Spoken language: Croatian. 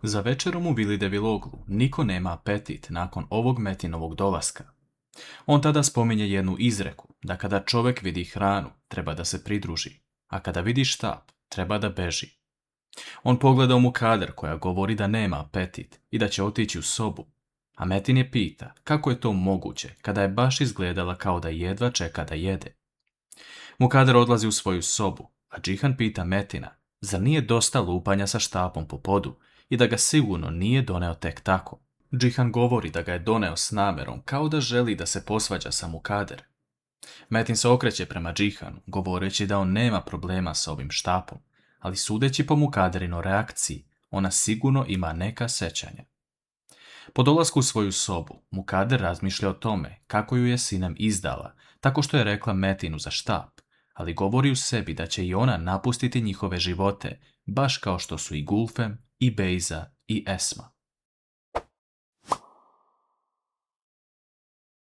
Za večerom u Vili Deviloglu niko nema apetit nakon ovog Metinovog dolaska. On tada spominje jednu izreku da kada čovjek vidi hranu treba da se pridruži, a kada vidi štap treba da beži. On pogleda u Mukader koja govori da nema apetit i da će otići u sobu, a Metin je pita kako je to moguće kada je baš izgledala kao da jedva čeka da jede. Mukader odlazi u svoju sobu, a Džihan pita Metina zar nije dosta lupanja sa štapom po podu i da ga sigurno nije doneo tek tako. Džihan govori da ga je doneo s namjerom kao da želi da se posvađa sa Mukader. Metin se okreće prema Džihanu, govoreći da on nema problema s ovim štapom, ali sudeći po Mukaderino reakciji, ona sigurno ima neka sećanja. Po dolasku u svoju sobu, Mukader razmišlja o tome kako ju je Sinem izdala, tako što je rekla Metinu za štap, ali govori u sebi da će i ona napustiti njihove živote, baš kao što su i Gulfem, i Bejza, i Esma.